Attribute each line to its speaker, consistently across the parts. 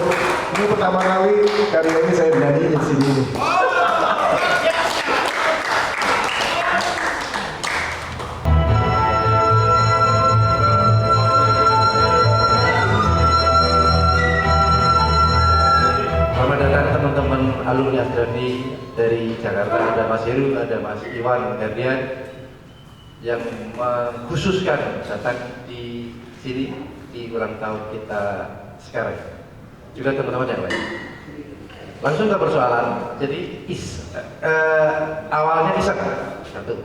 Speaker 1: Ini pertama kali karya ini saya berani di sini.
Speaker 2: Selamat datang teman-teman alumni Asdrafi dari Jakarta. Ada Mas Heru, ada Mas Iwan Herdian yang mengkhususkan datang di sini di ulang tahun kita sekarang. Juga teman-teman yang lain. Langsung ke persoalan. Jadi awalnya iseng. Satu.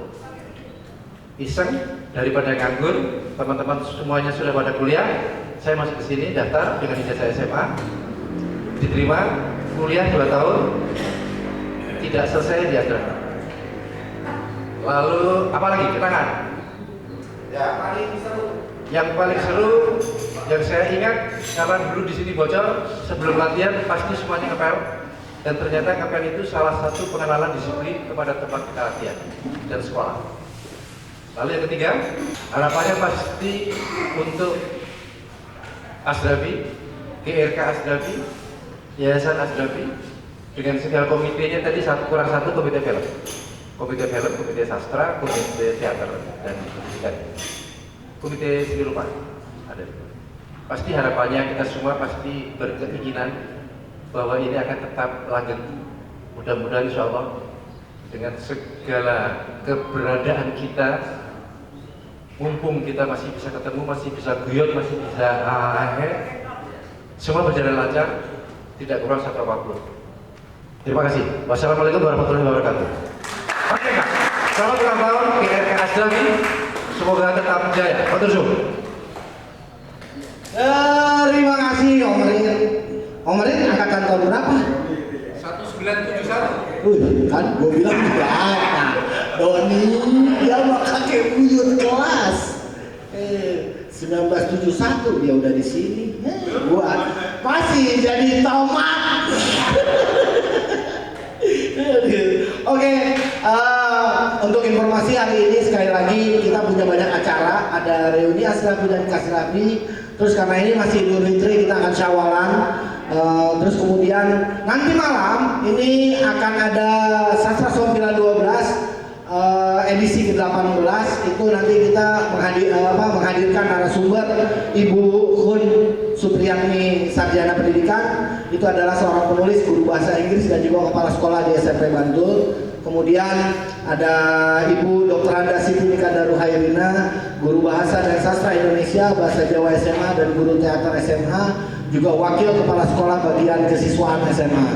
Speaker 2: Iseng daripada nganggur, teman-teman semuanya sudah pada kuliah. Saya masuk ke sini daftar dengan ijazah SMA. Diterima, kuliah 2 tahun, tidak selesai di Asdrafi. Lalu apa lagi? Kenangan. Yang paling seru yang saya ingat karena dulu di sini bocor sebelum latihan pasti semuanya ngepel, dan ternyata ngepel itu salah satu pengenalan disiplin kepada tempat kita latihan dan sekolah. Lalu yang ketiga, harapannya pasti untuk Asdrafi, GRK Asdrafi, Yayasan Asdrafi dengan segala komitenya tadi kurang satu komite film, komite sastra, komite teater dan pendidikan, komite seni rupa ada. Pasti harapannya kita semua pasti berkeinginan bahwa ini akan tetap lanjut. Mudah-mudahan insya Allah dengan segala keberadaan kita, mumpung kita masih bisa ketemu, masih bisa guyon, masih bisa semua berjalan lancar. Tidak kurang satu apapun. Terima kasih. Wassalamualaikum warahmatullahi wabarakatuh. Oke Kak, selamat ulang tahun GRK Asdrafi. Semoga tetap jaya. Matur suwun.
Speaker 3: Terima kasih Om Rin. Om Rin angkatan tahun berapa?
Speaker 4: 1971.
Speaker 3: Kan gue bilang juga apa? Doni dia mah kakek buyut kelas. 1971 dia udah di sini. Gua masih jadi tomat. Oke, untuk informasi hari ini sekali lagi kita punya banyak acara, ada reuni Asdrafi dan Kasdrafi. Terus karena ini masih Idul Fitri kita akan syawalan. Terus kemudian nanti malam ini akan ada Sastra Sompilan 12 edisi ke-18. Itu nanti kita menghadirkan narasumber Ibu Hun Supriyani, sarjana pendidikan. Itu adalah seorang penulis, guru bahasa Inggris dan juga kepala sekolah di SMP Bantul. Kemudian ada Ibu Dr. Anda Siti Nikandaru Hairina, guru bahasa dan sastra Indonesia, bahasa Jawa SMA dan guru teater SMA, juga wakil kepala sekolah bagian kesiswaan SMA.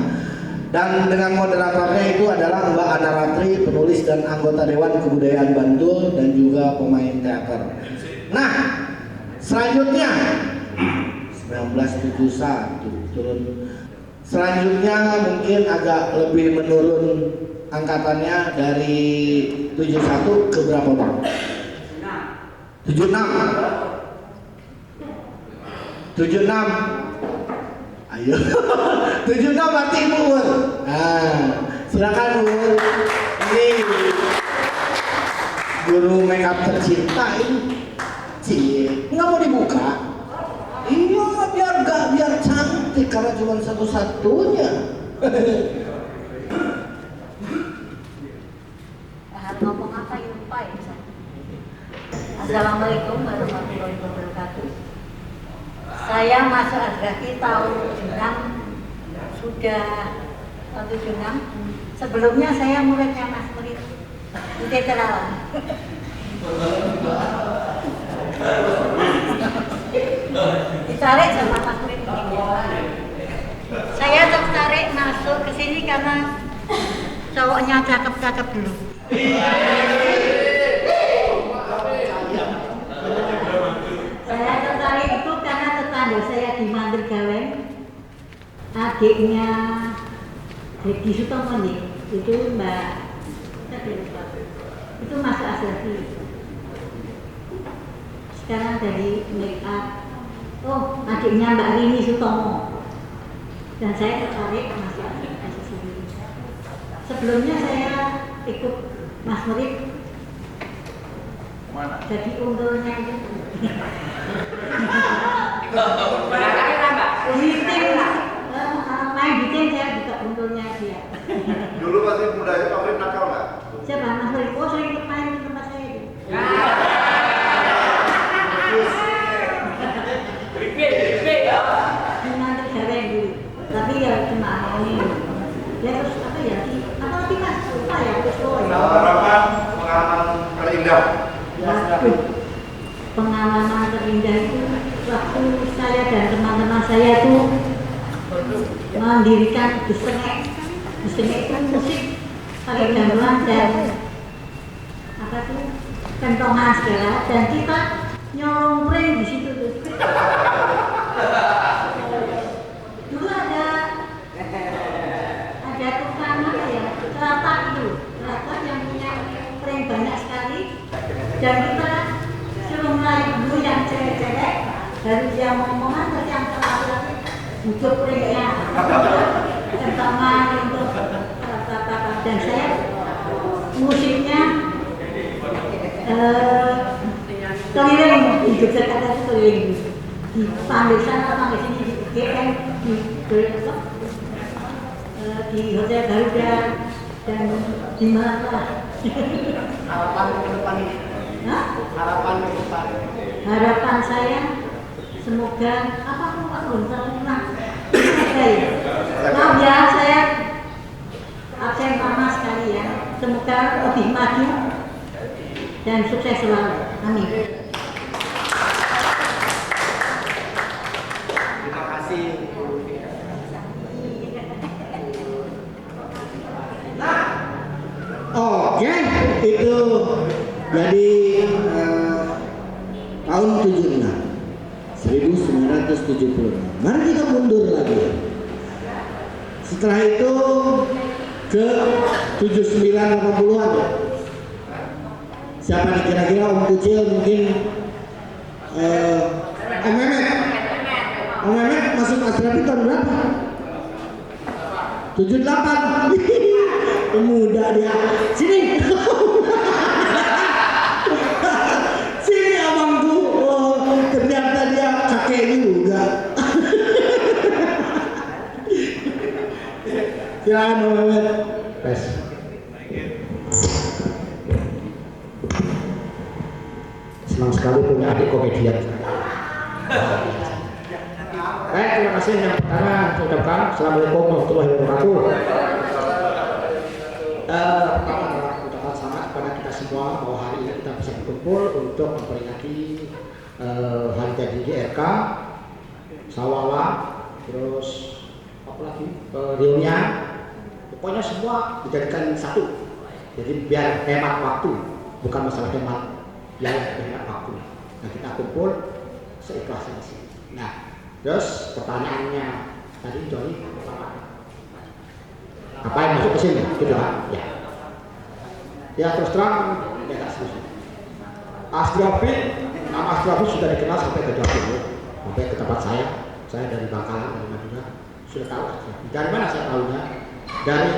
Speaker 3: Dan dengan moderatornya itu adalah Mbak Ana Ratri, penulis dan anggota Dewan Kebudayaan Bantul dan juga pemain teater. Nah, selanjutnya 1971 turun. Selanjutnya mungkin agak lebih menurun angkatannya dari 71 ke berapa Bang? 76. 76. Ayo. 76 berarti Ibu Ur. Nah, silakan Bu. Ini guru makeup tercinta ini. Cie, nggak mau dibuka? Iya, biar cantik karena cuma satu-satunya.
Speaker 5: Ngomong apa yang lupa ya? Assalamualaikum warahmatullahi wabarakatuh. Saya masuk Asdrafi tahun 76, sudah tahun 76. Sebelumnya saya muridnya Mas Murid di Terawan. Ditarik sama Mas Murid. Saya tertarik masuk ke sini karena cowoknya cakep-cakep dulu. Saya tertarik itu karena tetangga saya di Mandergawen, adiknya Hedi Sutomo itu Mbak, itu masuk Asdrafi. Sekarang dari make up, oh adiknya Mbak Rini Sutomo, dan saya tertarik masuk Asdrafi. Sebelumnya saya ikut Mas Murid jadi unggulnya itu. Meeting tapi ya cuma ini ya terus apa ya apa lagi mas lupa ya terus
Speaker 2: Harapan pengalaman terindah.
Speaker 5: waduh, pengalaman terindah itu waktu saya dan teman-teman saya itu mendirikan Besengek itu musik pakai gamelan dan apa tuh kentongan segala dan kita nyolong di situ tuh. Dulu ada tukang apa ya teratak yang punya prank banyak sekali dan kita suruh mulai dulu yang cewek-cewek baru dia ngomongan terus yang laki-laki butuh pranknya kentongan untuk apa dan saya musiknya keliling di Yogyakarta itu keliling di panggil sana panggil sini di GM di Hotel Garuda dan di mana
Speaker 3: Harapan ke depan ini.
Speaker 5: Hah?
Speaker 3: Harapan ke depan.
Speaker 5: Harapan saya semoga apa pun Pak belum pernah maaf ya saya absen lama sekali ya semoga lebih maju dan sukses selalu amin.
Speaker 3: Terima kasih. Oke, itu jadi tahun 76, 1976. Mari kita mundur lagi. Setelah itu ke 79 80-an ya. Siapa nih kira-kira Om Kucil mungkin Om Mehmet masuk Asrafi tahun berapa? 78. Pemuda dia. Sini. Sini abangku. Oh, ternyata dia kakek juga. Silakan Om Mehmet.
Speaker 1: Tes. Senang sekali punya adik komedian. Baik, terima kasih yang pertama saya ucapkan Assalamualaikum warahmatullahi wabarakatuh. Pertama adalah ucapan selamat kepada kita semua bahwa hari ini kita bisa berkumpul untuk memperingati hari jadi GRK, Sawala, terus apa lagi reunian, pokoknya semua dijadikan satu. Jadi biar hemat waktu, bukan masalah hemat yang hemat waktu. Nah kita kumpul seikhlasnya di sini. Nah, terus pertanyaannya tadi Joni apa yang masuk ke sini? Gitu kan? Ya. Ya terus terang ya nggak serius. Asdrafi, nama Asdrafi sudah dikenal sampai ke Jawa sampai ke tempat saya. Saya dari Bangkalan, dari Madinah sudah tahu Asdrafi. Dari mana saya tahunya? Dari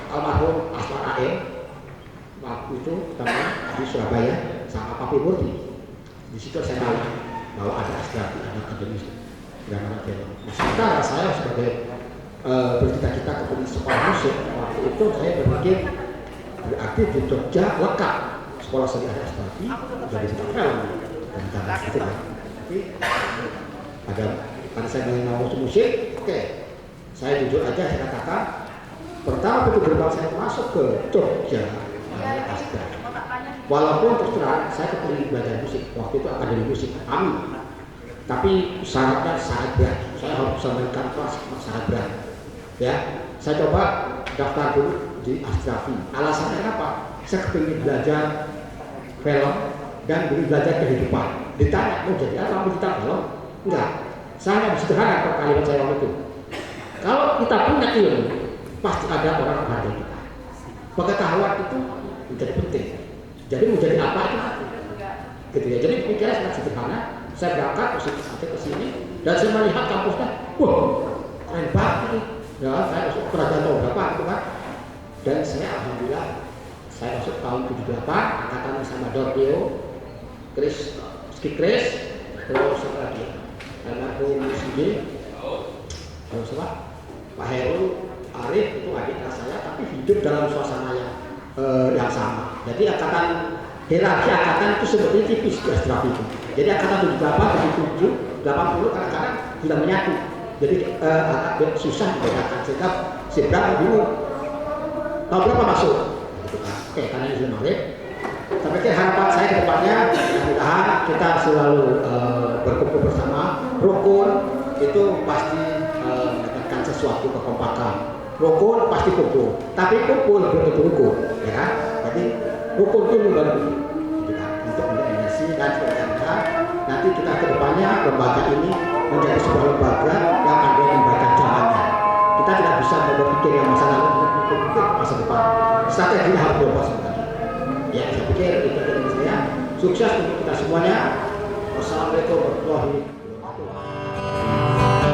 Speaker 1: almarhum Asmar A.E. waktu itu teman di Surabaya sama Papi Murti. Di situ saya tahu bahwa ada Asdrafi, ada akademis dan ada film. Nah, sementara saya sebagai bercita-cita ke sekolah musik, waktu itu saya berpikir berarti di Jogja lengkap sekolah seni ada Asdrafi, jadi bintang film dan bintang itu kan. Tapi ada karena saya mau musik, oke. Saya jujur aja saya katakan pertama pintu gerbang saya masuk ke Jogja adalah Asdrafi. Walaupun terus terang saya kepingin belajar musik, waktu itu akademi musik AMI. Tapi syaratnya sangat berat. Saya harus bisa mainkan kelas sangat berat. Ya, saya coba daftar dulu di Asdrafi. Alasannya apa? Saya kepingin belajar film dan belajar kehidupan. Ditanya mau jadi apa? Mau kita film? Enggak. Saya sederhana kalau kalimat saya waktu itu. Kalau kita punya ilmu, pasti ada orang menghargai kita. Pengetahuan itu menjadi penting. Jadi mau jadi apa itu? Gitu ya. Jadi pikirannya sangat sederhana. Saya berangkat ke sini dan saya melihat kampusnya, wah keren banget ini. Ya, saya masuk kerajaan tahun berapa itu kan? Dan saya alhamdulillah saya masuk tahun 78, angkatan sama Dorpio, Chris, terus apa lagi? Almarhum Sigi, terus apa? Pak Heru, Arif itu adik kelas saya, tapi hidup dalam suasana yang sama. Jadi angkatan hierarki angkatan itu sebetulnya tipis di Asdrafi itu. Jadi angkatan 78, 77, 80 kadang-kadang sudah menyatu. jadi agak susah membedakan sehingga si Bram bingung tahun berapa masuk gitu kan. Oke, karena ini sudah maghrib, tapi harapan saya ke depannya mudah-mudahan kita selalu berkumpul bersama. Rukun itu pasti mendapatkan sesuatu kekompakan. Rukun pasti kumpul, tapi kumpul belum tentu rukun, ya kan? Jadi rukun itu membantu gitu kan, untuk mendefinisi dan sebagainya. Nanti kita ke depannya lembaga ini menjadi sebuah lembaga yang akan membaca zamannya. Kita tidak bisa berpikir yang masa lalu, berpikir masa depan. Strateginya harus berubah sebentar. Ya, saya pikir itu dari saya. Sukses untuk kita semuanya. Wassalamualaikum warahmatullahi wabarakatuh.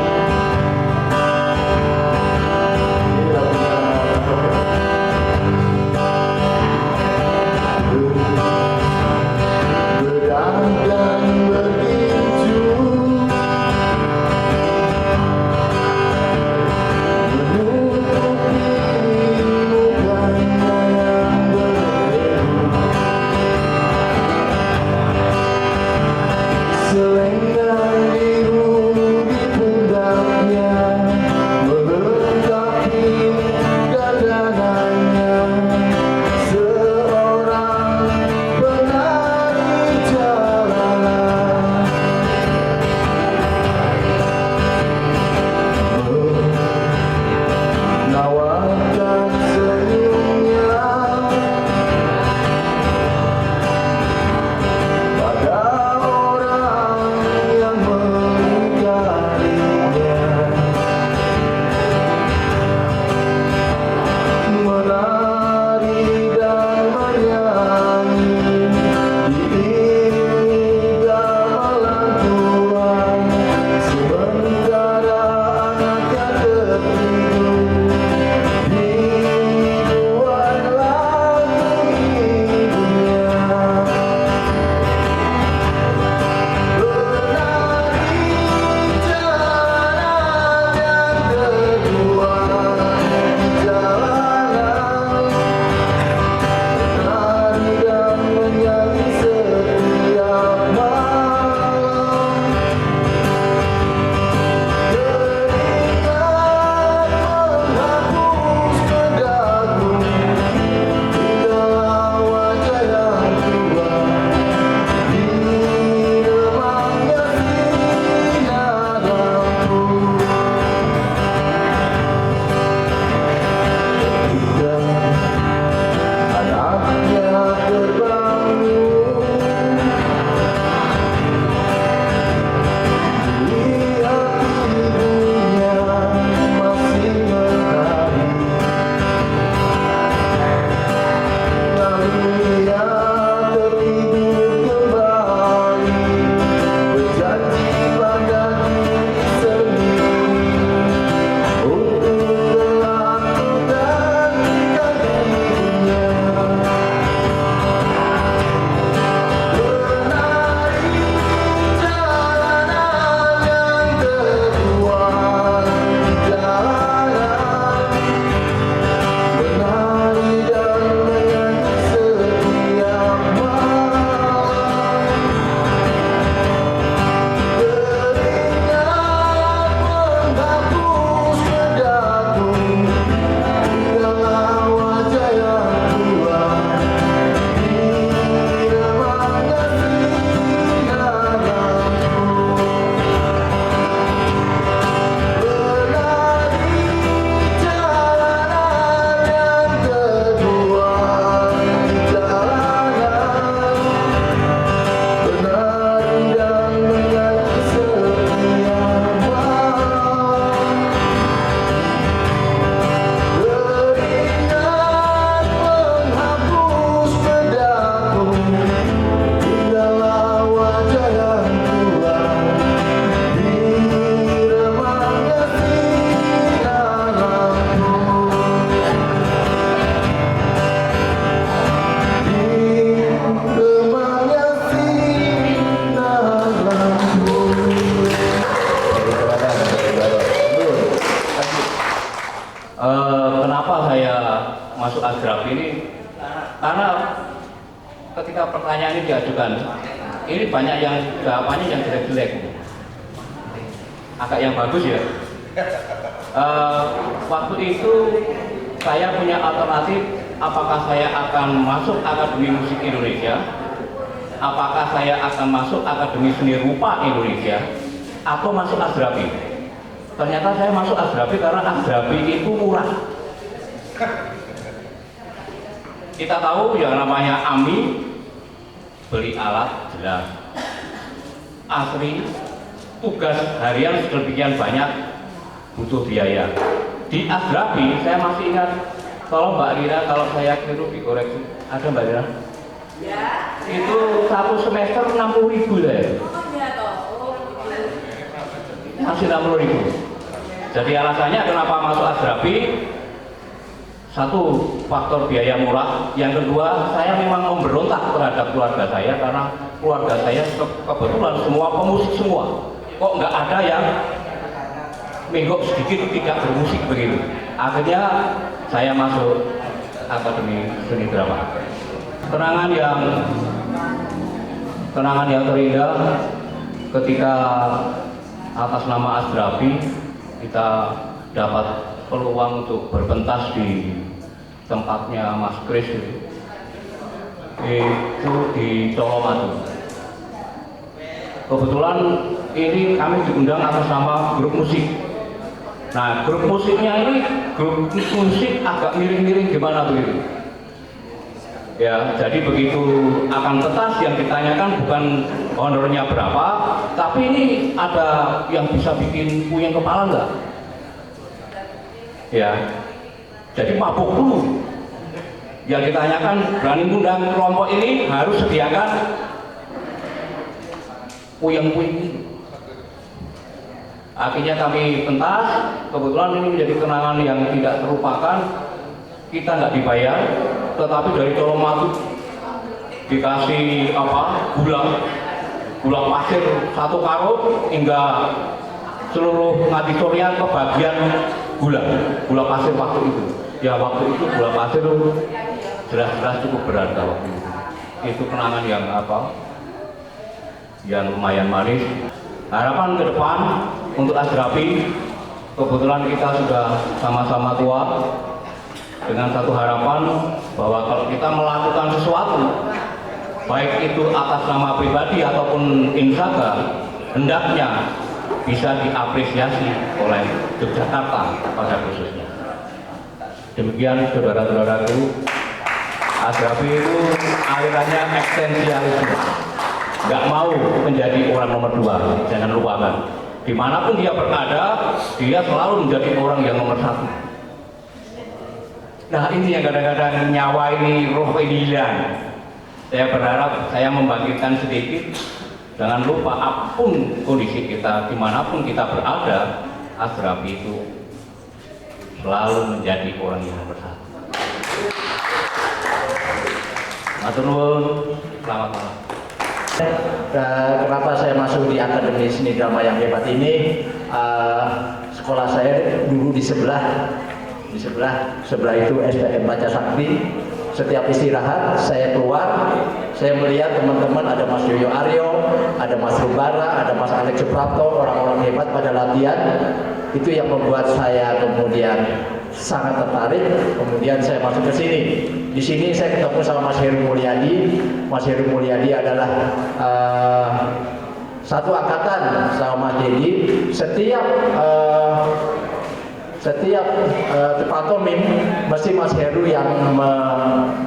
Speaker 4: masuk Asgraf ini karena ketika pertanyaan ini diajukan, ini banyak yang jawabannya yang jelek-jelek, agak yang bagus ya Waktu itu saya punya alternatif, apakah saya akan masuk Akademi Musik Indonesia, apakah saya akan masuk Akademi Seni Rupa Indonesia, atau masuk Asdrabi. Ternyata saya masuk Asdrabi karena Asdrabi itu murah. Kita tahu yang namanya AMI, beli alat jelas, asri, tugas harian sedemikian banyak, butuh biaya. Di Asdrabi saya masih ingat, kalau Mbak Rina, kalau saya keliru dikoreksi, ada Mbak Rina?
Speaker 6: Ya.
Speaker 4: Itu satu semester 60.000 lah ya. Masih 60.000. Jadi alasannya kenapa masuk Asdrabi? Satu, faktor biaya murah. Yang kedua, saya memang memberontak terhadap keluarga saya karena keluarga saya kebetulan semua pemusik semua. Kok nggak ada yang menggok sedikit tidak bermusik begitu. Akhirnya saya masuk Akademi Seni Drama. Kenangan yang terindah ketika atas nama Asdrabi kita dapat peluang untuk berpentas di tempatnya Mas Kris itu di Colomadu. Kebetulan ini kami diundang atas nama grup musik. Nah, grup musiknya ini grup musik agak miring-miring gimana begitu? Ya, jadi begitu akan pentas yang ditanyakan bukan honornya berapa, tapi ini ada yang bisa bikin puyeng kepala enggak? Ya, jadi mabuk dulu. Yang ditanyakan berani ngundang kelompok ini harus sediakan puyeng-puyeng. Akhirnya kami pentas, kebetulan ini menjadi kenangan yang tidak terlupakan. Kita nggak dibayar, tetapi dari Colomadu dikasih gula pasir 1 karung hingga seluruh ngaditornya kebagian gula pasir waktu itu. Ya waktu itu gula pasir jelas-jelas cukup berharga waktu itu. Itu kenangan yang lumayan manis. Harapan ke depan untuk Asdrabi, kebetulan kita sudah sama-sama tua, dengan satu harapan bahwa kalau kita melakukan sesuatu, baik itu atas nama pribadi ataupun insaga, hendaknya bisa diapresiasi oleh Yogyakarta pada khususnya. Demikian saudara-saudaraku, Asdrabi itu alirannya eksistensialisme, nggak mau menjadi orang nomor 2, jangan lupakan. Dimanapun dia berada, dia selalu menjadi orang yang nomor 1. Nah ini yang kadang-kadang nyawa ini, roh ini hilang. Saya berharap saya membangkitkan sedikit. Jangan lupa apapun kondisi kita, dimanapun kita berada, Asdrabi itu selalu menjadi orang yang nomor 1. Matur nuwun, selamat malam.
Speaker 7: Kenapa saya masuk di Akademi Seni Drama yang hebat ini? Sekolah saya dulu di sebelah itu SPM Baca Sakti. Setiap istirahat saya keluar, saya melihat teman-teman, ada Mas Yoyo Aryo, ada Mas Rubara, ada Mas Alex Suprapto, orang-orang hebat pada latihan. Itu yang membuat saya kemudian sangat tertarik. Kemudian saya masuk ke sini. Di sini saya ketemu sama Mas Heru Mulyadi. Mas Heru Mulyadi adalah satu angkatan sama Mas Dedi. Setiap departemen mesti Mas Heru yang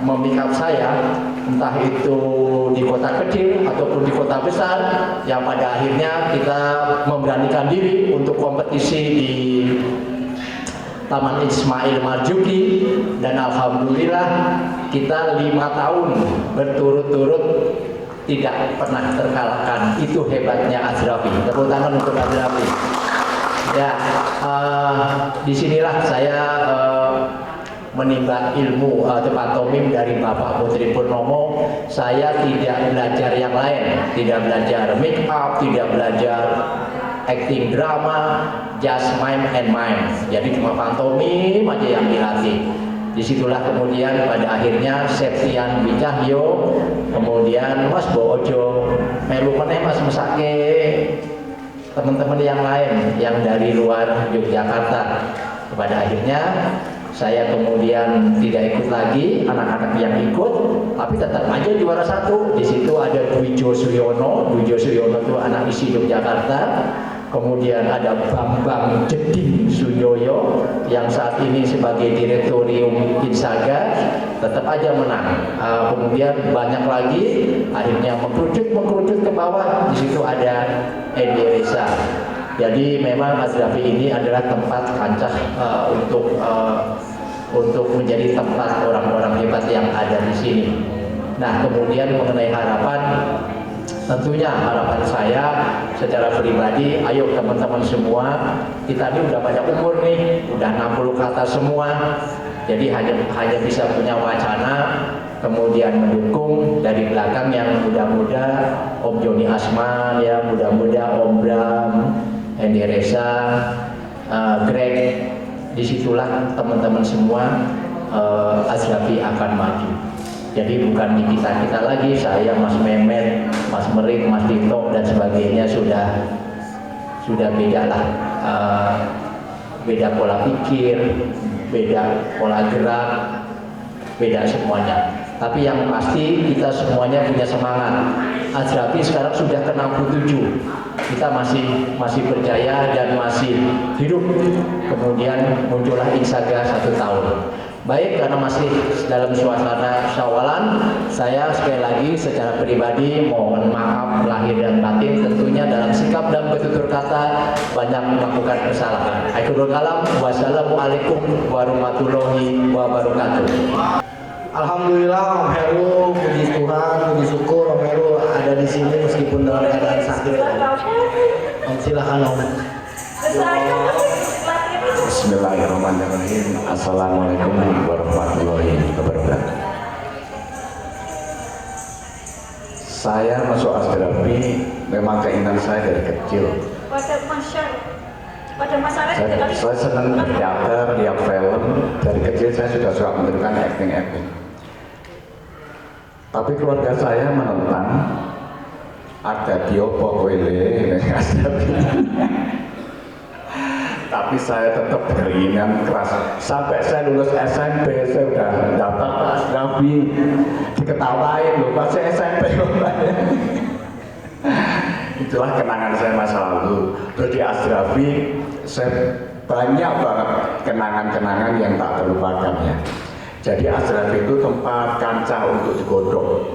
Speaker 7: memikap saya, entah itu di kota kecil ataupun di kota besar, yang pada akhirnya kita memberanikan diri untuk kompetisi di Taman Ismail Marzuki, dan alhamdulillah kita 5 tahun berturut-turut tidak pernah terkalahkan. Itu hebatnya Asdrabi. Tepuk tangan untuk Asdrabi. Ya, disinilah saya menimba ilmu pantomim dari Bapak Putri Purnomo. Saya tidak belajar yang lain, tidak belajar make up, tidak belajar acting drama, just mime and mime. Jadi cuma pantomim aja yang dilatih. Disitulah kemudian pada akhirnya Septian Wicahyo, kemudian Mas Bojo, melu meneh Mas Mesake. teman-teman yang lain yang dari luar Yogyakarta. Pada akhirnya saya kemudian tidak ikut lagi, anak-anak yang ikut, tapi tetap aja juara 1. Di situ ada Dwijo Suyono. Dwijo Suyono itu anak isi Yogyakarta. Kemudian ada Bambang Jeding Suyoyo yang saat ini sebagai direktorium Insaga, tetap aja menang. Kemudian banyak lagi, akhirnya mengkerucut ke bawah. Di situ ada Edi Reza. Jadi memang Asdrafi ini adalah tempat kancah untuk menjadi tempat orang-orang hebat yang ada di sini. Nah, kemudian mengenai harapan, tentunya harapan saya secara pribadi, ayo teman-teman semua, kita ini udah banyak umur nih, udah 60 ke atas semua. Jadi hanya bisa punya wacana, kemudian mendukung dari belakang yang muda-muda, Om Joni Asman, ya muda-muda Om Bram, Edi Reza, Greg. Disitulah teman-teman semua Asdrafi akan maju. Jadi bukan di kita lagi, saya, Mas Mehmet, Mas Merik, Mas Tito dan sebagainya sudah beda lah, beda pola pikir, beda pola gerak, beda semuanya. Tapi yang pasti kita semuanya punya semangat. Asdrafi sekarang sudah ke 67, kita masih berjaya dan masih hidup. Kemudian muncullah Insaga 1 tahun. Baik, karena masih dalam suasana Syawalan, saya sekali lagi secara pribadi mohon maaf lahir dan batin, tentunya dalam sikap dan bertutur kata banyak melakukan kesalahan. Akhirul kalam, wassalamualaikum warahmatullahi wabarakatuh.
Speaker 3: Alhamdulillah Om Heru, puji Tuhan, puji syukur Om Heru ada di sini meskipun dalam keadaan sakit. Om, silakan Om.
Speaker 6: Bismillahirrahmanirrahim. Assalamualaikum warahmatullahi wabarakatuh. Saya masuk Asdrafi memang keinginan saya dari kecil. Saya senang berteater, lihat film. Dari kecil saya sudah suka menunjukkan acting. Tapi keluarga saya menentang. Ada diopo koile Asdrafi. Tapi saya tetap beringinan keras. Sampai saya lulus SMP, saya udah daftar ke Asdrafi, diketawain loh, masih SMP. Itulah kenangan saya masa lalu. Terus di Asdrafi, saya banyak banget kenangan-kenangan yang tak terlupakan ya. Jadi Asdrafi itu tempat kancah untuk digodok.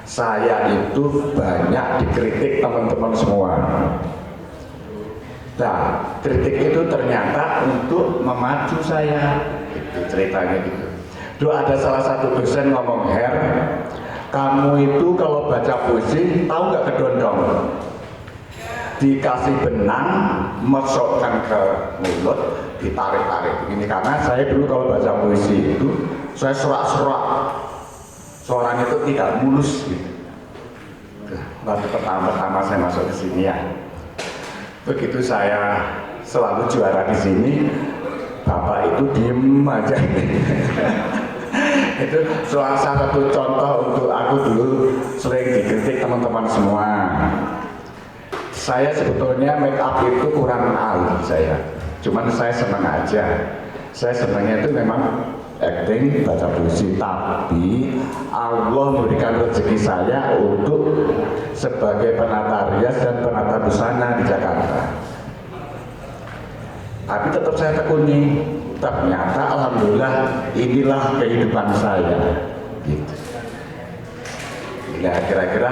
Speaker 6: Saya itu banyak dikritik teman-teman semua. Nah, kritik itu ternyata untuk memacu saya, itu ceritanya gitu. Dulu ada salah satu dosen ngomong, Her, kamu itu kalau baca puisi tahu nggak kedondong? Dikasih benang, masukkan ke mulut, ditarik-tarik begini. Karena saya dulu kalau baca puisi itu saya serak-serak, suaranya itu tidak mulus gitu. Baru pertama saya masuk ke sini ya. Begitu saya selalu juara di sini, Bapak itu diem aja. Itu salah satu contoh untuk aku dulu sering dikritik teman-teman semua. Saya sebetulnya make up itu kurang ahli saya, cuman saya senang aja. Saya senangnya itu memang acting, baca puisi, tapi Allah memberikan rezeki saya untuk sebagai penata rias dan penata busana di Jakarta. Tapi tetap saya tekuni, ternyata alhamdulillah inilah kehidupan saya. Gitu. Ya kira-kira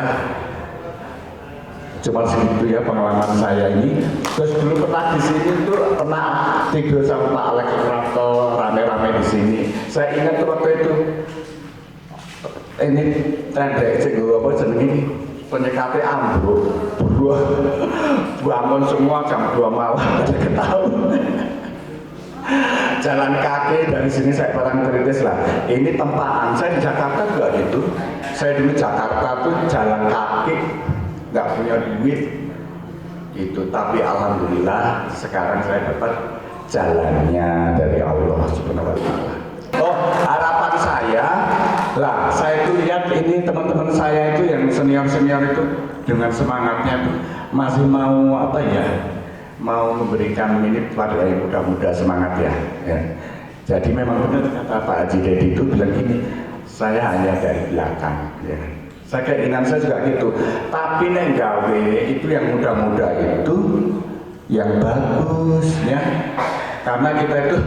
Speaker 6: cuma segitu ya pengalaman saya ini. Terus dulu pernah di sini tuh pernah tidur sama Pak Alex Prapto rame-rame di sini. Saya ingat waktu itu ini trendek sih gue apa jenenge penyekatnya ambruk, bangun semua jam 2 malam pada ketahuan. Jalan kaki dari sini saya barang kritis lah. Ini tempaan saya di Jakarta juga gitu. Saya dulu Jakarta tuh jalan kaki, nggak punya duit itu, tapi alhamdulillah sekarang saya dapat jalannya dari Allah Subhanahu wa Ta'ala. Oh, harapan saya lah, saya itu lihat ini teman-teman saya itu yang senior itu dengan semangatnya tuh masih mau apa ya, mau memberikan ini kepada yang muda-muda semangat ya. Jadi memang benar kata Pak Haji Dedi itu bilang gini, saya hanya dari belakang ya. Saya keinginan saya juga gitu, tapi nek gawe itu yang muda-muda itu yang bagus ya, karena kita itu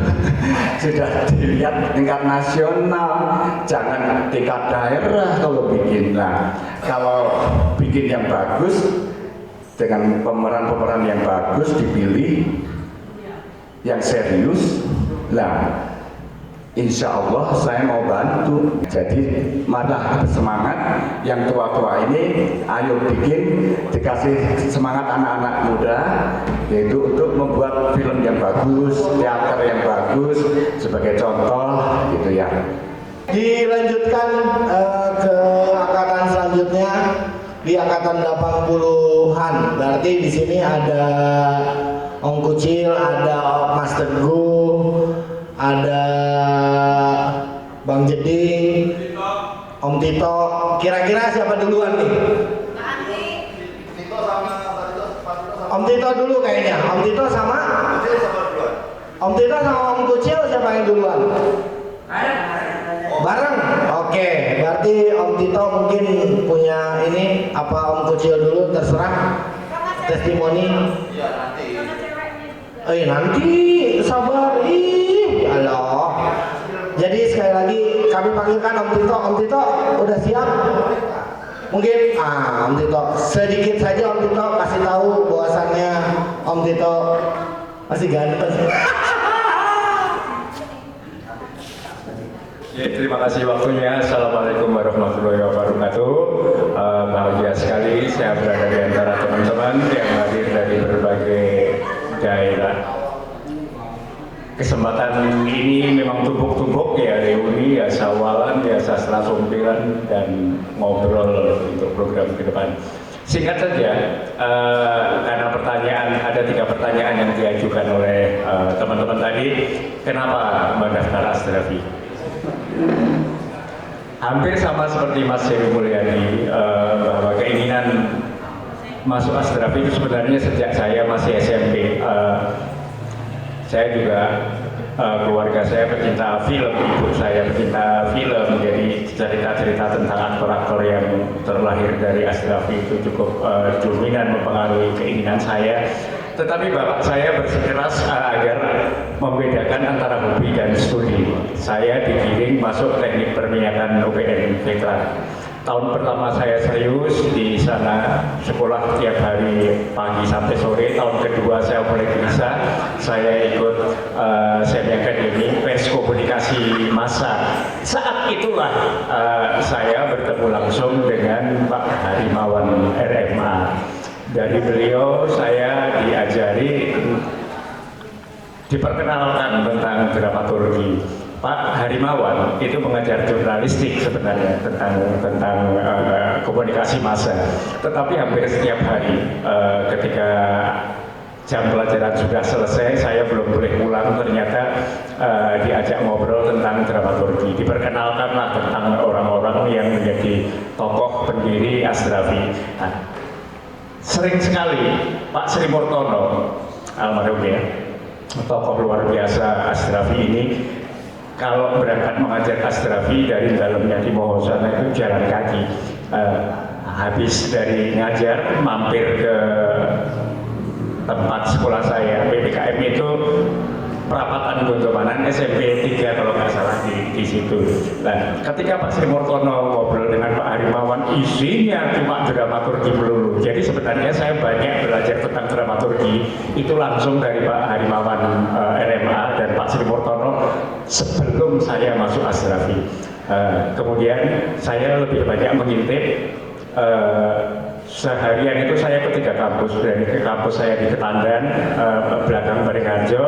Speaker 6: sudah dilihat tingkat nasional, jangan tingkat daerah kalau bikin. Nah, kalau bikin yang bagus dengan pemeran-pemeran yang bagus dipilih, yang serius, lah insya Allah saya mau bantu. Jadi malah bersemangat yang tua-tua ini, ayo bikin, dikasih semangat anak-anak muda, yaitu untuk membuat film yang bagus, teater yang bagus, sebagai contoh gitu ya.
Speaker 3: Dilanjutkan ke angkatan selanjutnya di angkatan 80-an. Berarti di sini ada Om Kucil, ada Mas Teguh, ada Bang Jeding, Om Tito. Kira-kira siapa duluan nih? Om Tito dulu kayaknya. Om Tito sama? Om Tito sama Om Kucil siapa yang duluan? Bareng? Oke, berarti Om Tito mungkin punya ini, apa Om Kucil dulu terserah testimoni.
Speaker 2: Iya nanti.
Speaker 3: Nanti sabar. Allah. Jadi sekali lagi kami panggilkan Om Tito. Om Tito udah siap? Mungkin Om Tito sedikit saja Om Tito kasih tahu bahwasannya Om Tito masih ganteng.
Speaker 8: Ya, terima kasih waktunya. Assalamualaikum warahmatullahi wabarakatuh. Bahagia sekali saya berada di antara teman-teman yang hadir dari berbagai daerah. Kesempatan ini memang tumpuk-tumpuk ya, reuni, ya sawalan, ya sastra sompiran, dan ngobrol untuk program ke depan. Singkat saja, karena ada 3 pertanyaan yang diajukan oleh teman-teman tadi, kenapa mendaftar Asdrafi? Hampir sama seperti Mas Heri Mulyadi, bahwa keinginan masuk Asdrafi itu sebenarnya sejak saya masih SMP. Saya juga keluarga saya pecinta film, ibu saya pecinta film, jadi cerita-cerita tentang aktor-aktor yang terlahir dari Asdrafi itu cukup dominan mempengaruhi keinginan saya. Tetapi bapak saya bersikeras agar membedakan antara hobi dan studi. Saya digiring masuk teknik perminyakan UPN Veteran. Tahun pertama saya serius di sana, sekolah tiap hari pagi sampai sore. Tahun kedua saya mulai gelisah, saya ikut Semi Academy Pers Komunikasi Massa. Saat itulah saya bertemu langsung dengan Pak Harimawan RMA. Dari beliau saya diperkenalkan tentang dramaturgi. Pak Harimawan itu mengajar jurnalistik sebenarnya tentang komunikasi massa. Tetapi hampir setiap hari ketika jam pelajaran sudah selesai, saya belum boleh pulang, ternyata diajak ngobrol tentang dramaturgi. Diperkenalkanlah tentang orang-orang yang menjadi tokoh pendiri Asdrafi. Nah, sering sekali Pak Sri Murtono, almarhum ya, tokoh luar biasa Asdrafi ini, kalau berangkat mengajar Asdrafi dari dalamnya di Mohosana itu jalan kaki. Habis dari ngajar mampir ke tempat sekolah saya, PPKM itu Perapatan Gondomanan, SMP 3 kalau nggak salah di situ. Nah, ketika Pak Sri Murtono ngobrol dengan Pak Harimawan, isinya cuma dramaturgi melulu. Jadi sebenarnya saya banyak belajar tentang dramaturgi itu langsung dari Pak Harimawan RMA dan Pak Sri Murtono sebelum saya masuk Asdrafi. Kemudian saya lebih banyak mengintip. Seharian itu saya ke 3 kampus, dari kampus saya di Ketandan, belakang Beringharjo,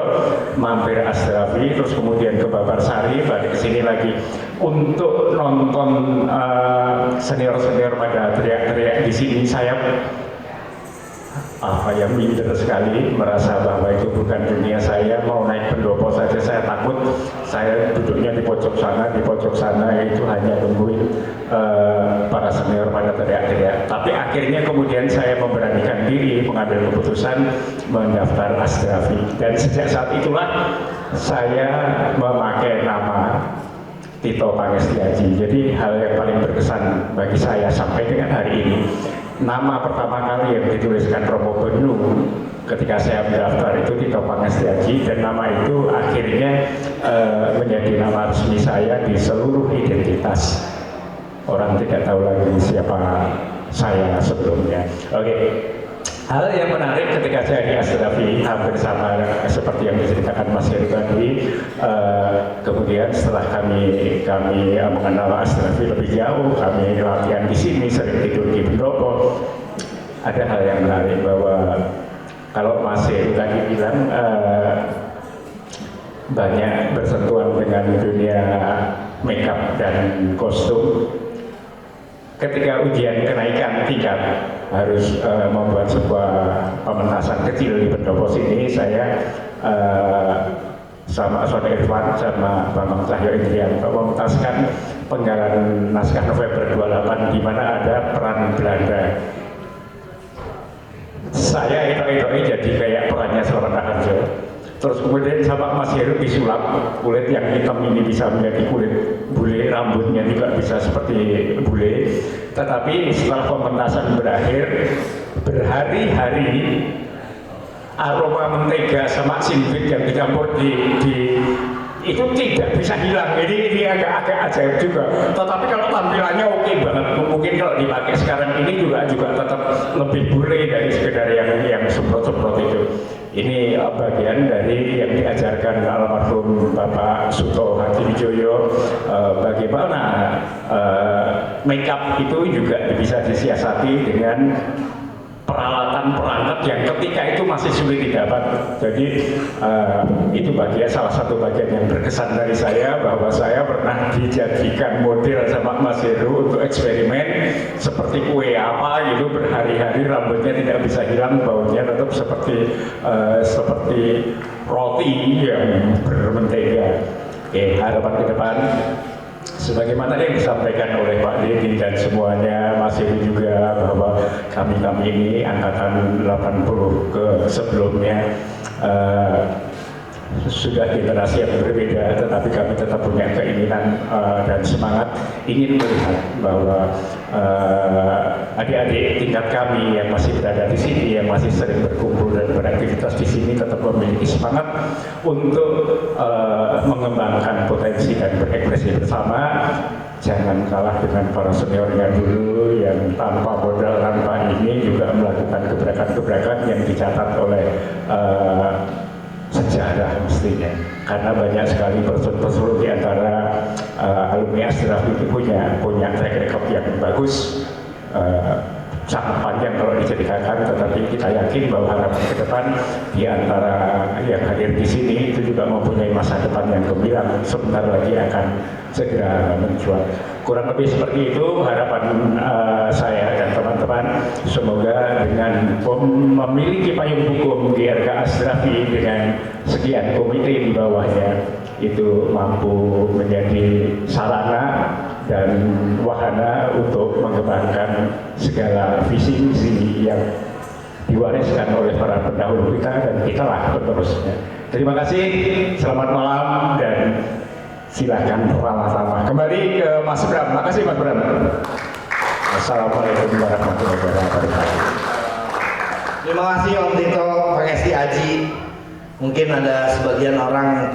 Speaker 8: mampir Asdrafi, terus kemudian ke Babarsari, balik ke sini lagi untuk nonton senior-senior pada teriak-teriak di sini. Saya minder sekali, merasa bahwa itu bukan dunia saya. Mau naik pendopo saja saya takut. saya duduknya di pojok sana itu hanya nungguin para senior pada teriak-teriak. Tapi akhirnya kemudian saya memberanikan diri mengambil keputusan mendaftar Asdrafi, dan sejak saat itulah saya memakai nama Tito Pangestiaji. Jadi hal yang paling berkesan bagi saya sampai dengan hari ini, nama pertama kali yang dituliskan Romo Benu ketika saya mendaftar itu Tito Pangestiaji, dan nama itu akhirnya menjadi nama resmi saya di seluruh identitas. Orang tidak tahu lagi siapa saya sebelumnya. Oke. Hal yang menarik ketika saya di Asdrafi hampir sama seperti yang diceritakan Mas Heru tadi. Kemudian setelah kami mengenal Asdrafi lebih jauh, kami latihan di sini, sering tidur di pendopo. Ada hal yang menarik bahwa kalau Mas Heru tadi bilang banyak bersentuhan dengan dunia makeup dan kostum. Ketika ujian kenaikan tingkat harus membuat sebuah pementasan kecil di pendopo sini, saya sama Saudara Irfan sama Bambang Cahyo Indrianto mementaskan penggalan naskah November 28 di mana ada peran Belanda. Saya itu jadi kayak perannya Sloman Raharjo. Terus kemudian sama Mas Heru disulap, kulit yang hitam ini bisa menjadi kulit bule, rambutnya juga bisa seperti bule. Tetapi setelah pementasan berakhir, berhari-hari aroma mentega sama sinfit yang dicampur itu tidak bisa hilang. Ini agak ajaib juga. Tetapi kalau tampilannya oke banget, mungkin kalau dipakai sekarang ini juga tetap lebih bule dari sekedar yang semprot-semprot itu. Ini bagian dari yang diajarkan almarhum Bapak Suto Hadiwijoyo, bagaimana makeup itu juga bisa disiasati dengan peralatan perangkat yang ketika itu masih sulit didapat. Jadi itu salah satu bagian yang berkesan dari saya, bahwa saya pernah dijadikan model sama Mas Heru untuk eksperimen seperti kue apa gitu, berhari-hari rambutnya tidak bisa hilang, baunya tetap seperti roti yang bermentega. Oke, harapan ke depan sebagaimana yang disampaikan oleh Pak Dedi dan semuanya, Mas Heru juga, bahwa kami ini angkatan 80 ke sebelumnya sudah generasi yang berbeda, tetapi kami tetap punya keinginan dan semangat ingin melihat bahwa adik-adik tingkat kami yang masih berada di sini, yang masih sering berkumpul dan beraktivitas di sini, tetap memiliki semangat untuk mengembangkan potensi dan berekspresi bersama. Jangan kalah dengan para seniornya dulu yang tanpa modal, tanpa ini juga melakukan gebrakan-gebrakan yang dicatat oleh sejarah mestinya, karena banyak sekali person-person di antara alumni Asdrafi itu punya track record yang bagus, sangat panjang kalau diceritakan, tetapi kita yakin bahwa harapan ke depan di antara yang hadir di sini itu juga mempunyai masa depan yang gemilang, sebentar lagi akan segera mencuat. Kurang lebih seperti itu harapan saya dan teman-teman. Semoga dengan memiliki payung hukum di RK Asdrafi dengan sekian komite di bawahnya, itu mampu menjadi sarana dan wahana untuk mengembangkan segala visi-visi yang diwariskan oleh para pendahulu kita, dan kitalah penerusnya. Terima kasih, selamat malam, dan silakan ramah-ramah. Kembali ke Mas Bram. Makasih Mas Bram. Assalamualaikum warahmatullahi wabarakatuh.
Speaker 3: Terima kasih Om Tito Pangestiaji. Mungkin ada sebagian orang yang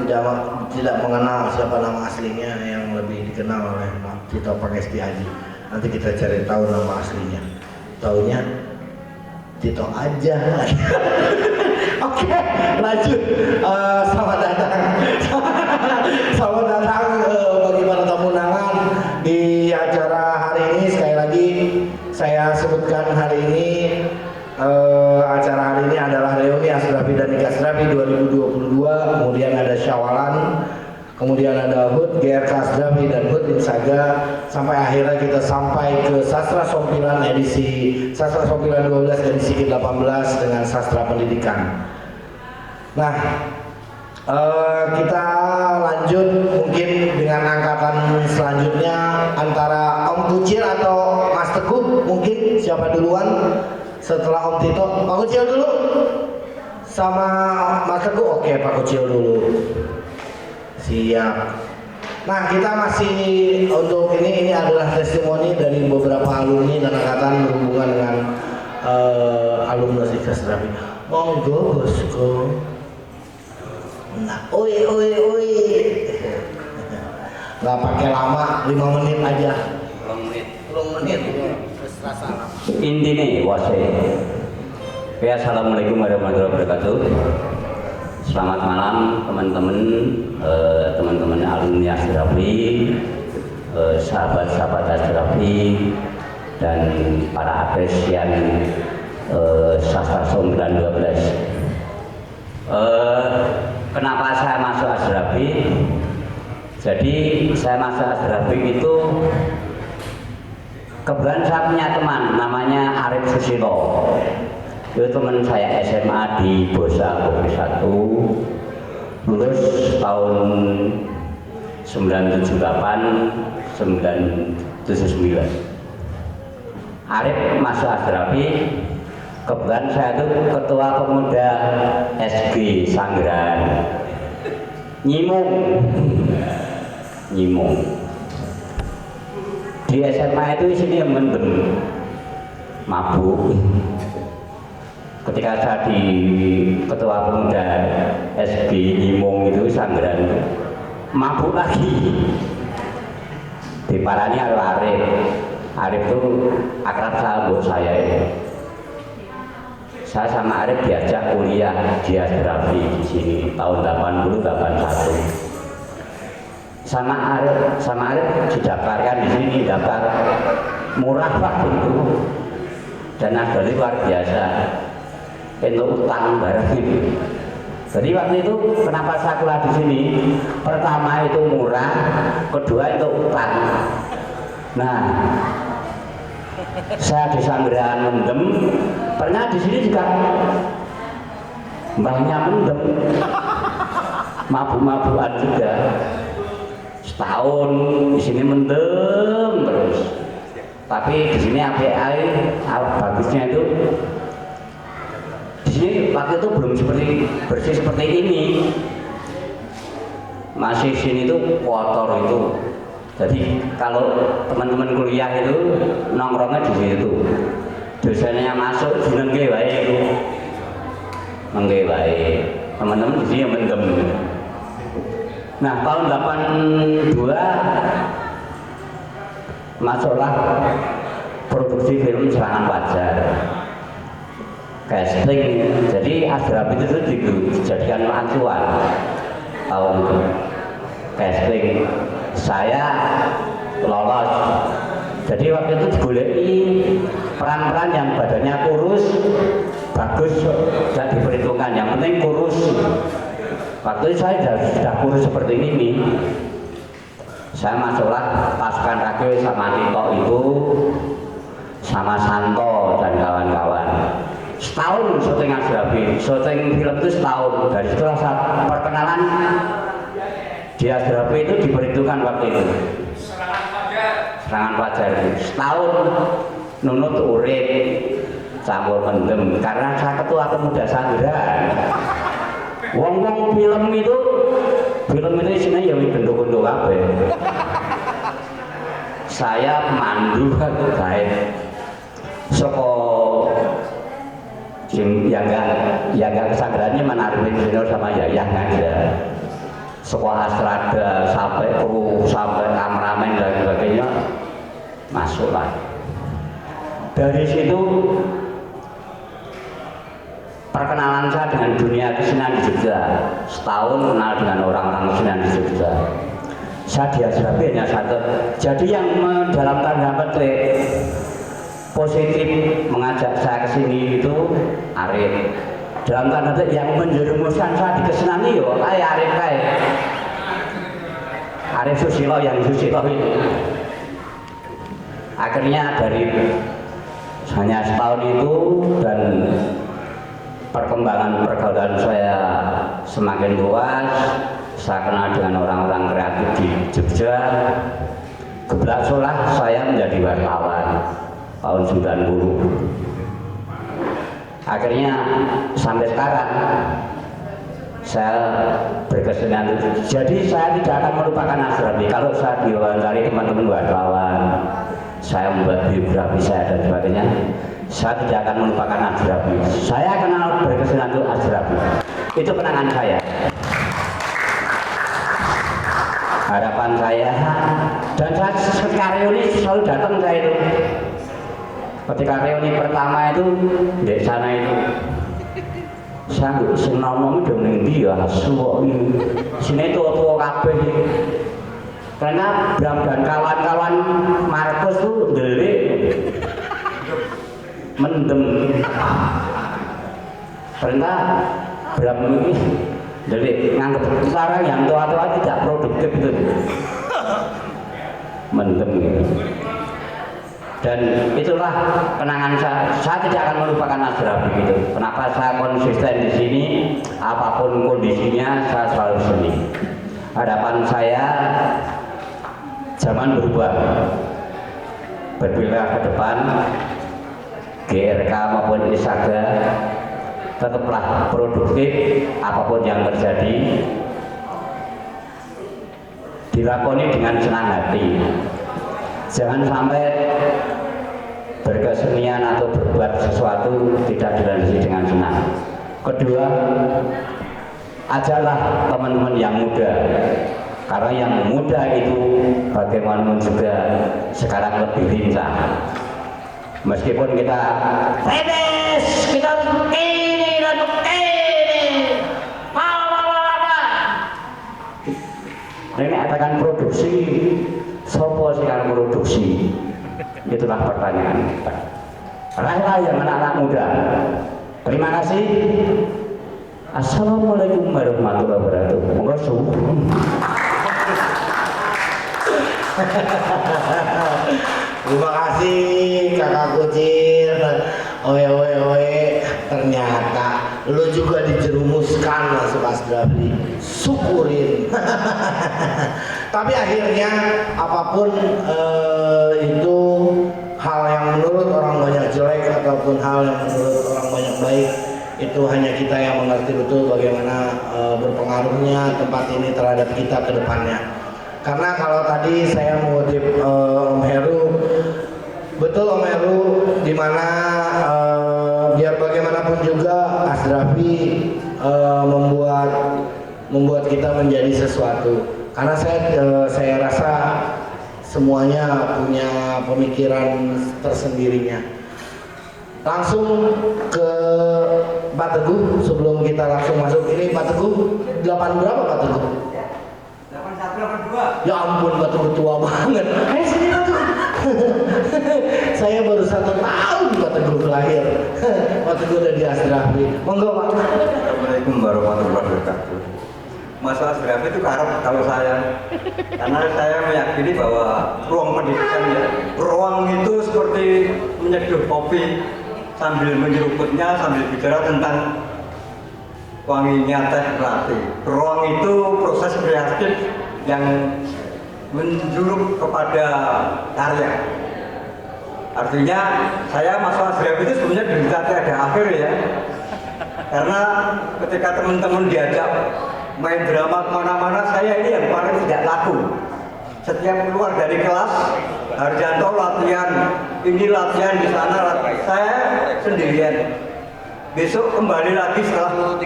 Speaker 3: tidak mengenal siapa nama aslinya, yang lebih dikenal oleh Tito Pangestiaji. Nanti kita cari tahu nama aslinya. Taunya Tito aja. Oke, lanjut. Selamat datang. Selamat datang bagi para tamu undangan di acara hari ini. Sekali lagi saya sebutkan hari ini acara hari ini adalah reuni Asdrafi dan Ika Asdrafi 2022. Kemudian ada Syawalan, kemudian ada HUT GRK Asdrafi dan HUT Insaga, sampai akhirnya kita sampai ke Sastra Sompilan Sastra Sompilan 12 edisi ke-18 dengan Sastra Pendidikan. Nah, kita lanjut selanjutnya antara Om Kucil atau Mas Teguh, mungkin siapa duluan setelah Om Tito? Pak Kucil dulu sama Mas Teguh. Oke, Pak Kucil dulu. Siap. Nah, kita masih untuk ini adalah testimoni dari beberapa alumni dan angkatan berhubungan dengan alumni Kasrabi. Monggo bosku. Nah, oi. Nggak pakai lama, 5 menit aja. 10 menit. Terasa lama.
Speaker 4: Intinya wasai. Ya, assalamualaikum warahmatullahi wabarakatuh. Selamat malam teman-teman alumni Asrafi, sahabat-sahabat Asrafi, dan para apresian Sastra Som 12. Kenapa saya masuk Asrafi? Jadi saya masuk Asrafi itu kebetulan saya punya teman namanya Arif Susilo. Itu teman saya SMA di Bosa Bogor 1, lulus tahun 978 979. Arif masuk Asrafi, kebetulan saya itu ketua pemuda SG Sanggeran. Nyimung. Di SMA itu isinya mendem, mabuk. Ketika saya di ketua pemuda SG Nyimung itu Sanggeran, mabuk lagi. Diparani Arif. Arif itu akrab sahabat saya itu. Saya sama Arif diajak kuliah di Asrafi di sini tahun 80-81. Sama Arif didaftarkan di sini, daftar murah waktu itu, dan harganya luar biasa untuk utang barang itu. Jadi waktu itu kenapa saya kuliah di sini? Pertama itu murah, kedua itu utang. Nah, saya di Sanggeran mendem, pernah di sini juga mbahnya mendem, mabuk-mabukan juga. Setahun di sini mendem terus. Tapi di sini bagusnya itu di sini waktu itu belum bersih seperti ini. Masih sini tuh kotor itu. Jadi kalau teman-teman kuliah itu nongkrongnya di situ. Dosennya masuk jenenge wae itu. Mengke wae. Teman-teman di sini mendem. Nah, tahun 82 masuklah produksi film Serangan Fajar. Casting. Jadi Asrafi itu dijadikan acuan tahun itu. Casting. Saya lolos. Jadi waktu itu digoleki peran-peran yang badannya kurus, bagus, tidak diperhitungkan. Yang penting kurus. Waktu itu saya sudah kurus seperti ini. Saya masuklah pasukan Rakyat sama Tito itu, sama Santo dan kawan-kawan. Setahun syuting Asrafi, syuting film itu setahun. Dari situlah saya perkenalan di Asrafi itu diperhitungkan waktu itu. Serangan Fajar itu setahun nunut urip campur mendem karena saya ketua pemuda Sanggeran. Wong-wong film itu isinya ya bendo-bendo kabeh. Saya pemandu baik. Soko yang enggak kesadarannya menarik senior sama Yayang aja. Sekolah Asrada sampai kru sampai kameramen dan sebagainya masuklah. Dari situ perkenalan saya dengan dunia kesenian di Jogja. Setahun kenal dengan orang-orang kesenian di Jogja. Saya di Asrafi hanya satu. Jadi yang dalam tanda petik positif mengajak saya ke sini itu Arif. Dalam tanda petik yang menjerumuskan saya di kesenian itu Arif Arif Susilo yang Susilo itu. Akhirnya dari hanya setahun itu dan perkembangan pergaulan saya semakin luas. Saya kenal dengan orang-orang kreatif di Jogja.
Speaker 7: kebetulan saya menjadi wartawan tahun 90. Akhirnya sampai sekarang saya berkesenian. Jadi saya tidak akan melupakan Asrafi. Kalau saya diwawancari teman-teman wartawan, saya membuat biografi saya dan sebagainya, saya tidak akan melupakan Asrafi. Saya kenal berkesenian itu Asrafi. Itu kenangan saya. Harapan saya, dan saya ketika reuni selalu datang saya itu. Ketika reuni pertama itu di sana itu, saya nggak senang udah meninggi ya, suwok ini. Sini tua-tua kabeh. Karena Bram dan kawan-kawan Markus tuh delik mendem. Karena Bram ini delik nganggep sekarang yang tua-tua tidak produktif itu. Mendem gitu. Dan itulah kenangan saya tidak akan melupakan Asrafi gitu. Kenapa saya konsisten di sini, apapun kondisinya saya selalu seni. Harapan saya zaman berubah, berpindah ke depan, GRK maupun ISAGA tetaplah produktif apapun yang terjadi, dilakoni dengan senang hati. Jangan sampai berkesenian atau berbuat sesuatu tidak dilandasi dengan senang. Kedua, ajarlah teman-teman yang muda, karena yang muda itu bagaimanapun juga sekarang lebih lincah. Meskipun kita bebas, kita ini dan ini, ini akan produksi. Sopo sih yang produksi? Itulah pertanyaan kita. Raihlah yang anak-anak muda. Terima kasih. Assalamualaikum warahmatullahi wabarakatuh. Monggo subuh.
Speaker 3: Terima kasih kakak kucir. Oe. Ternyata lu juga dijerumuskan masuk Asrafi. Syukurin. Tapi akhirnya apapun itu hal yang menurut orang banyak jelek ataupun hal yang menurut orang banyak baik, itu hanya kita yang mengerti betul bagaimana berpengaruhnya tempat ini terhadap kita ke depannya. Karena kalau tadi saya mengutip Om Heru, betul Om Heru, dimana biar bagaimanapun juga Asrafi membuat kita menjadi sesuatu. Karena saya rasa semuanya punya pemikiran tersendirinya. Langsung ke Pak Teguh sebelum kita langsung masuk ini. Pak Teguh 8 berapa Pak Teguh? 8182. Ya ampun Pak Teguh tua banget. Sini Pak Teguh. Saya baru 1 tahun Pak Teguh lahir. Pak Teguh udah di Asrafi. Monggo Pak.
Speaker 9: Assalamualaikum warahmatullahi wabarakatuh. Masalah Asrafi itu karena kalau saya, karena saya meyakini bahwa ruang pendidikan ya, ruang itu seperti menyeduh kopi sambil menyeruputnya, sambil bicara tentang wanginya teh latte. Ruang itu proses kreatif yang menjuruk kepada karya. Artinya saya masuk Asrafi itu sebenarnya berita tiada akhir ya, karena ketika teman-teman diajak main drama kemana-mana, saya ini yang paling tidak laku. Setiap keluar dari kelas, Harjanto latihan, ini latihan di sana, saya sendirian. Besok kembali lagi setelah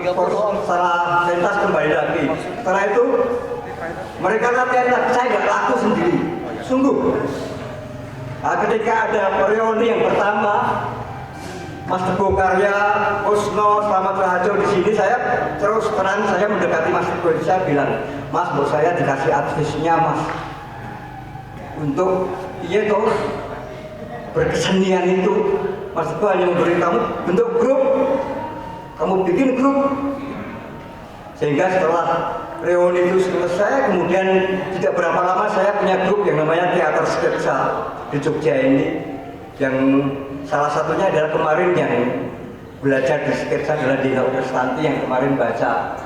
Speaker 9: pentas kembali lagi. Setelah itu mereka latihan lagi, saya nggak laku sendiri, sungguh. Nah, ketika ada reuni yang pertama, Mas Teguh Karya, Kusno, Selamat Raharjo di sini, saya terus terang saya mendekati Mas Teguh, saya bilang, Mas, buat saya dikasih advisnya Mas untuk iya toh berkesenian itu. Mas Teguh hanya memberi kamu bentuk grup, kamu bikin grup, sehingga setelah reuni itu selesai, kemudian tidak berapa lama saya punya grup yang namanya Teater Sketsa di Jogja ini, yang salah satunya adalah kemarin yang belajar di sketsa adalah Dina Kristanti yang kemarin baca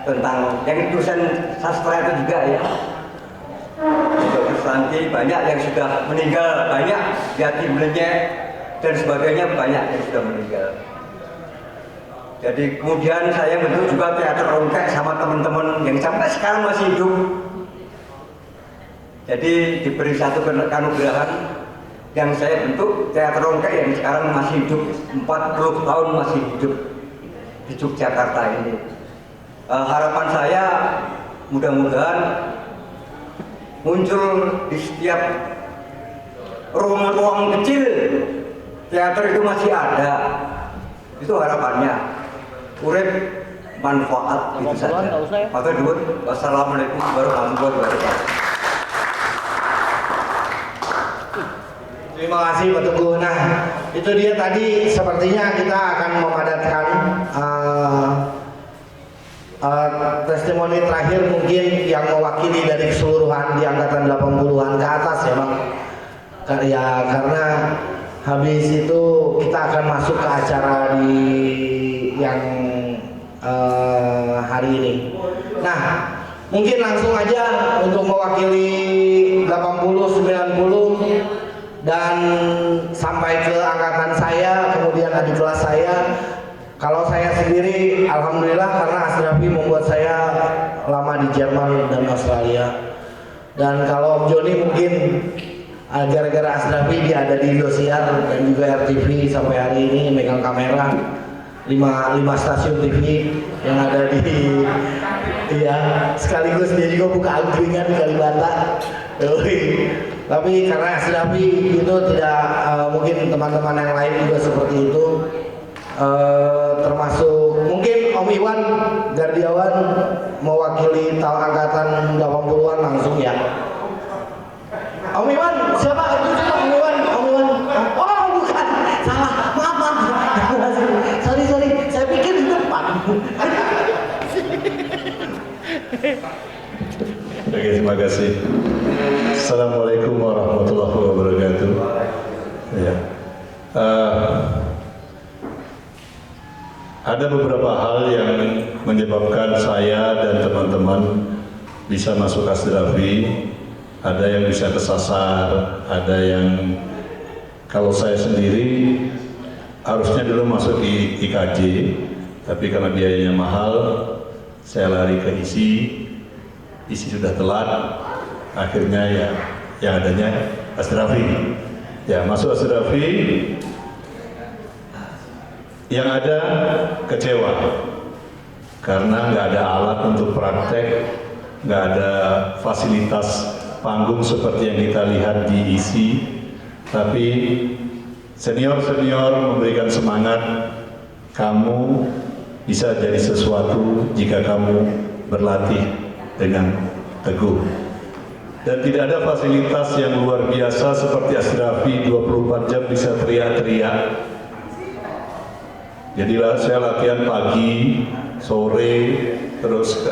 Speaker 9: tentang yang dosen sastra itu juga ya. Ranti, banyak yang sudah meninggal, banyak yatim piatu dan sebagainya, banyak yang sudah meninggal. Jadi kemudian saya bentuk juga teater Rongkek sama teman-teman yang sampai sekarang masih hidup. Jadi diberi satu keanugerahan yang saya bentuk teater Rongkek yang sekarang masih hidup, 40 tahun masih hidup di Yogyakarta ini. Harapan saya mudah-mudahan muncul di setiap ruang-ruang kecil teater itu masih ada. Itu harapannya. Urip manfaat itu saja. Matur nuwun. Wassalamualaikum warahmatullahi wabarakatuh.
Speaker 3: Terima kasih Pak Teguh. Nah, itu dia tadi sepertinya kita akan memadatkan testimoni terakhir mungkin yang mewakili dari keseluruhan di angkatan 80-an ke atas ya Bang. Ya karena habis itu kita akan masuk ke acara di yang hari ini. Nah, mungkin langsung aja untuk mewakili 80, 90 dan sampai ke angkatan saya, kemudian adik kelas saya. Kalau saya sendiri, alhamdulillah karena Asdrafi membuat saya lama di Jerman dan Australia. Dan kalau Om Joni mungkin gara-gara Asdrafi dia ada di Indosiar dan juga RTV sampai hari ini megang kamera 5 stasiun TV yang ada di sekaligus dia juga buka angkringan di Kalibata. Tapi karena Asdrafi itu tidak mungkin teman-teman yang lain juga seperti itu. Termasuk mungkin Om Iwan Gardiawan mewakili tahun angkatan 80-an langsung ya. Om Iwan siapa? Itu siapa Om Iwan? Oh bukan, salah, maaf. Sorry, saya pikir di depan.
Speaker 10: Oke, terima kasih. Assalamualaikum warahmatullahi wabarakatuh. Ya. Ada beberapa hal yang menyebabkan saya dan teman-teman bisa masuk Asdrafi. Ada yang bisa kesasar, ada yang kalau saya sendiri harusnya dulu masuk di IKJ, tapi karena biayanya mahal, saya lari ke ISI sudah telat, akhirnya ya yang adanya Asdrafi. Ya masuk Asdrafi, yang ada kecewa karena nggak ada alat untuk praktek, nggak ada fasilitas panggung seperti yang kita lihat di ISI, tapi senior-senior memberikan semangat, kamu bisa jadi sesuatu jika kamu berlatih dengan teguh. Dan tidak ada fasilitas yang luar biasa seperti Asdrafi 24 jam bisa teriak-teriak. Jadi saya latihan pagi, sore, terus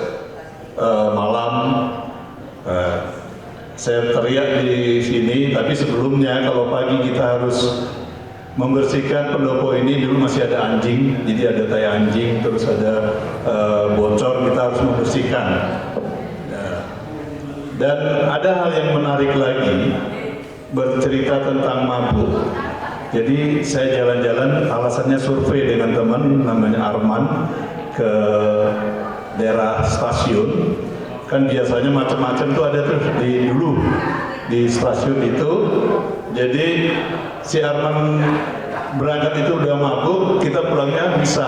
Speaker 10: malam. Saya teriak di sini, tapi sebelumnya kalau pagi kita harus membersihkan pendopo ini, dulu masih ada anjing, jadi ada tai anjing, terus ada bocor, kita harus membersihkan. Dan ada hal yang menarik lagi, bercerita tentang mabuk. Jadi saya jalan-jalan, alasannya survei dengan teman namanya Arman ke daerah stasiun. Kan biasanya macam-macam tuh ada tuh dulu di stasiun itu. Jadi si Arman berangkat itu udah mabuk, kita pulangnya bisa.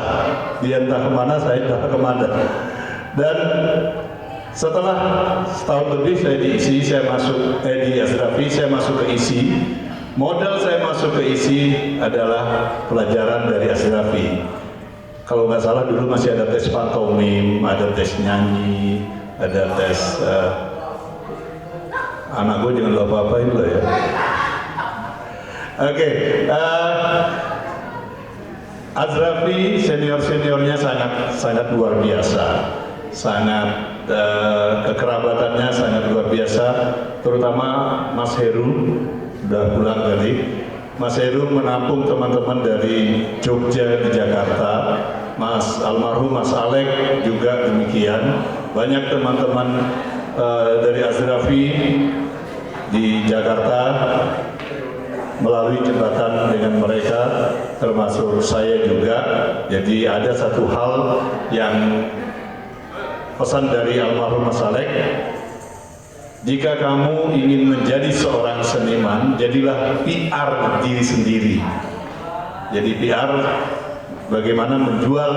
Speaker 10: Dia entah kemana, saya entah kemana. Dan setelah setahun lebih saya diisi, saya masuk di Asdrafi, saya masuk ke ISI. Modal saya masuk ke ISI adalah pelajaran dari Asdrafi. Kalau nggak salah dulu masih ada tes pantomim, ada tes nyanyi, ada tes anak gue jangan lupa apa-apain loh ya. Oke, Asdrafi senior-seniornya sangat luar biasa, sangat kekerabatannya sangat luar biasa, terutama Mas Heru. Udah pulang tadi, Mas Heru menampung teman-teman dari Jogja di Jakarta, almarhum Mas Alek juga demikian. Banyak teman-teman dari Asdrafi di Jakarta melalui jembatan dengan mereka, termasuk saya juga. Jadi ada satu hal yang pesan dari almarhum Mas Saleh, jika kamu ingin menjadi seorang seniman, jadilah PR diri sendiri. Jadi PR bagaimana menjual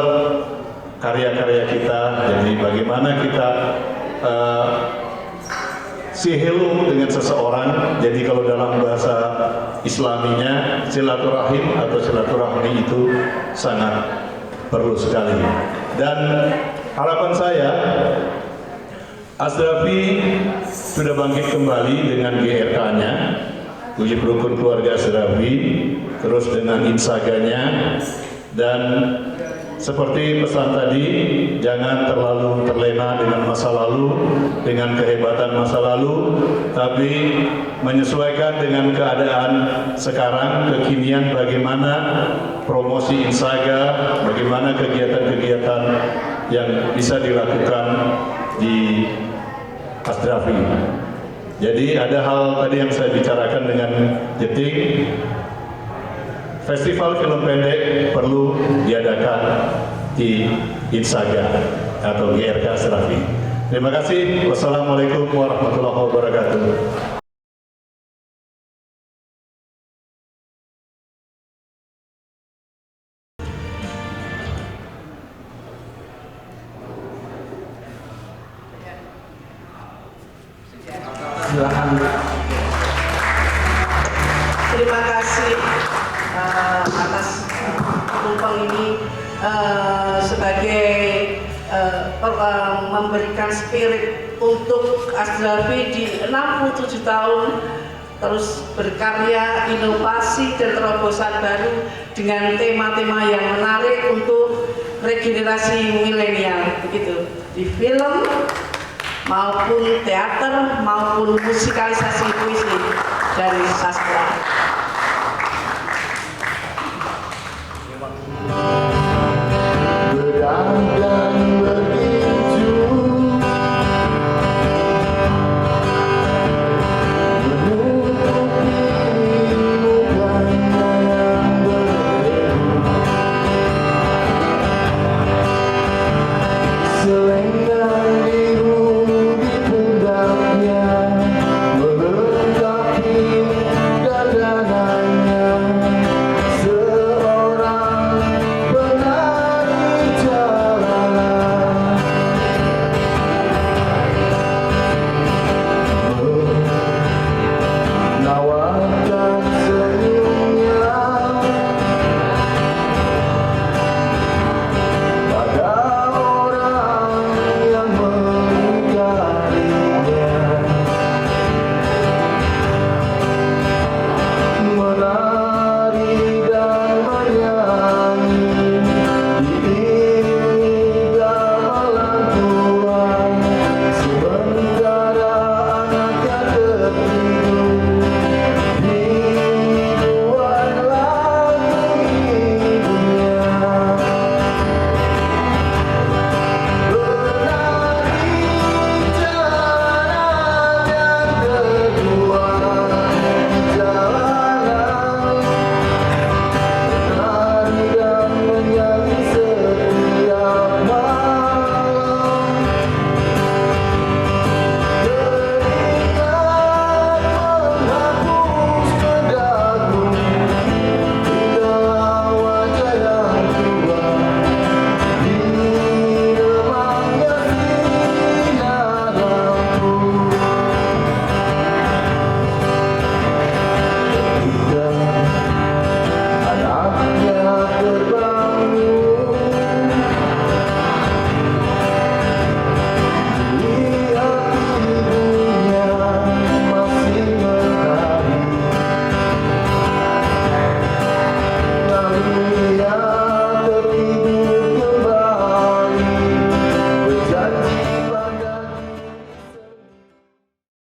Speaker 10: karya-karya kita, jadi bagaimana kita say hello dengan seseorang. Jadi kalau dalam bahasa Islaminya silaturahim atau silaturahmi itu sangat perlu sekali. Dan harapan saya, Asrafi sudah bangkit kembali dengan GRK-nya, Wujud Rukun Keluarga Asrafi, terus dengan insaganya, dan seperti pesan tadi, jangan terlalu terlena dengan masa lalu, dengan kehebatan masa lalu, tapi menyesuaikan dengan keadaan sekarang, kekinian, bagaimana promosi Insaga, bagaimana kegiatan-kegiatan yang bisa dilakukan di Asrafi. Jadi ada hal tadi yang saya bicarakan dengan Jeting, festival film pendek perlu diadakan di Insaga atau GRK Asrafi. Terima kasih. Wassalamualaikum warahmatullahi wabarakatuh.
Speaker 3: Silakan.
Speaker 11: Terima kasih atas tumpeng ini sebagai memberikan spirit untuk Asrafi di 67 tahun terus berkarya, inovasi dan terobosan baru dengan tema-tema yang menarik untuk regenerasi milenial, begitu di film maupun teater maupun musikalisasi puisi dari sastra.